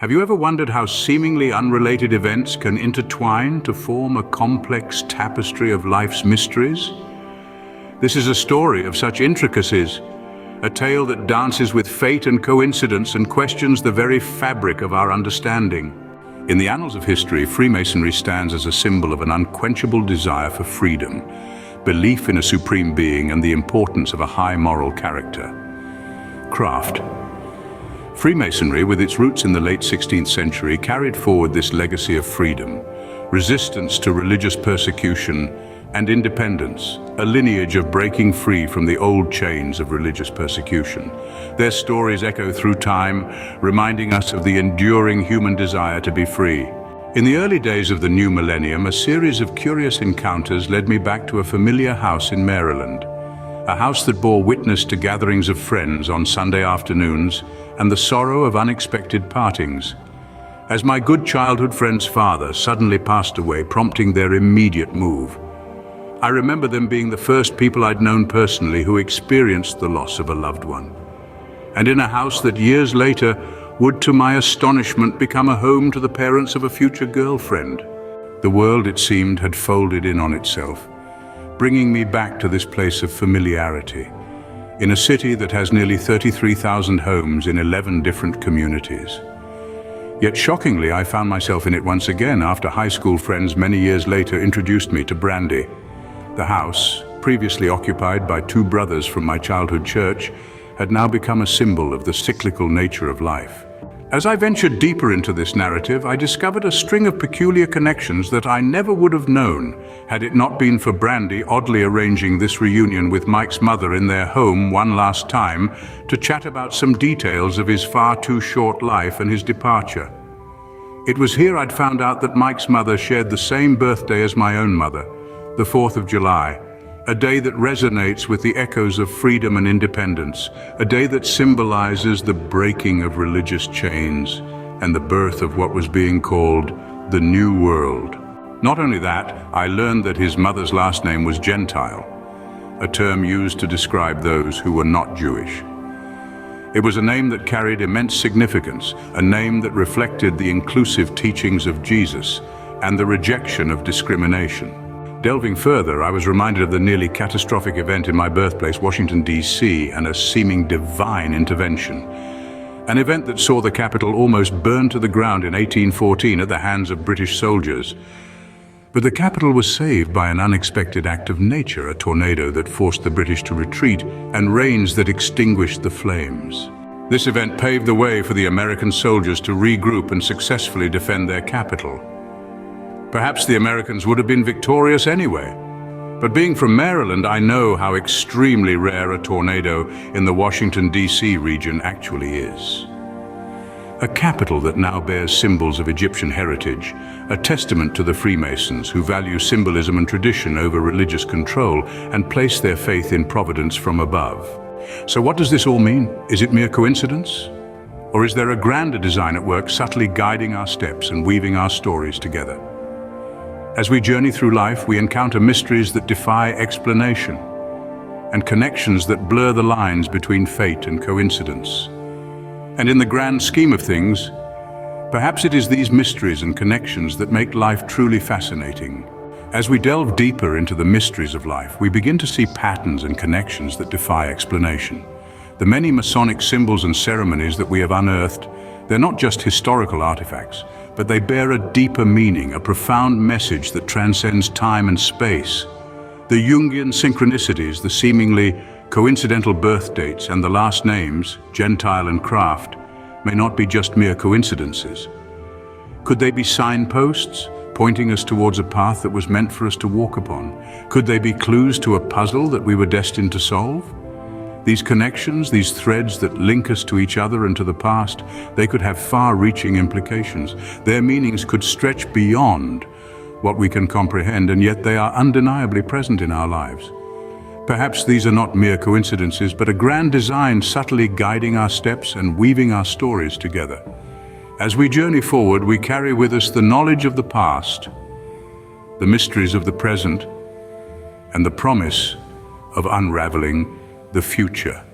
Have you ever wondered how seemingly unrelated events can intertwine to form a complex tapestry of life's mysteries? This is a story of such intricacies, a tale that dances with fate and coincidence and questions the very fabric of our understanding. In the annals of history, Freemasonry stands as a symbol of an unquenchable desire for freedom, belief in a supreme being, and the importance of a high moral character. Craft. Freemasonry, with its roots in the late 16th century, carried forward this legacy of freedom, resistance to religious persecution, and independence, a lineage of breaking free from the old chains of religious persecution. Their stories echo through time, reminding us of the enduring human desire to be free. In the early days of the new millennium, a series of curious encounters led me back to a familiar house in Maryland. A house that bore witness to gatherings of friends on Sunday afternoons and the sorrow of unexpected partings. As my good childhood friend's father suddenly passed away, prompting their immediate move, I remember them being the first people I'd known personally who experienced the loss of a loved one. And in a house that years later would, to my astonishment, become a home to the parents of a future girlfriend. The world, it seemed, had folded in on itself, bringing me back to this place of familiarity, in a city that has nearly 33,000 homes in 11 different communities. Yet shockingly, I found myself in it once again after high school friends many years later introduced me to Brandy. The house, previously occupied by two brothers from my childhood church, had now become a symbol of the cyclical nature of life. As I ventured deeper into this narrative, I discovered a string of peculiar connections that I never would have known had it not been for Brandy oddly arranging this reunion with Mike's mother in their home one last time to chat about some details of his far too short life and his departure. It was here I'd found out that Mike's mother shared the same birthday as my own mother, the 4th of July, a day that resonates with the echoes of freedom and independence, a day that symbolizes the breaking of religious chains and the birth of what was being called the New World. Not only that, I learned that his mother's last name was Gentile, a term used to describe those who were not Jewish. It was a name that carried immense significance, a name that reflected the inclusive teachings of Jesus and the rejection of discrimination. Delving further, I was reminded of the nearly catastrophic event in my birthplace, Washington, D.C., and a seeming divine intervention. An event that saw the capital almost burned to the ground in 1814 at the hands of British soldiers. But the capital was saved by an unexpected act of nature, a tornado that forced the British to retreat, and rains that extinguished the flames. This event paved the way for the American soldiers to regroup and successfully defend their capital. Perhaps the Americans would have been victorious anyway. But being from Maryland, I know how extremely rare a tornado in the Washington, D.C. region actually is. A capital that now bears symbols of Egyptian heritage, a testament to the Freemasons who value symbolism and tradition over religious control and place their faith in providence from above. So what does this all mean? Is it mere coincidence? Or is there a grander design at work, subtly guiding our steps and weaving our stories together? As we journey through life, we encounter mysteries that defy explanation and connections that blur the lines between fate and coincidence. And in the grand scheme of things, perhaps it is these mysteries and connections that make life truly fascinating. As we delve deeper into the mysteries of life, we begin to see patterns and connections that defy explanation. The many Masonic symbols and ceremonies that we have unearthed, they're not just historical artifacts, but they bear a deeper meaning, a profound message that transcends time and space. The Jungian synchronicities, the seemingly coincidental birth dates, and the last names, Gentile and Craft, may not be just mere coincidences. Could they be signposts, pointing us towards a path that was meant for us to walk upon? Could they be clues to a puzzle that we were destined to solve? These connections, these threads that link us to each other and to the past, they could have far-reaching implications. Their meanings could stretch beyond what we can comprehend, and yet they are undeniably present in our lives. Perhaps these are not mere coincidences, but a grand design subtly guiding our steps and weaving our stories together. As we journey forward, we carry with us the knowledge of the past, the mysteries of the present, and the promise of unraveling the future.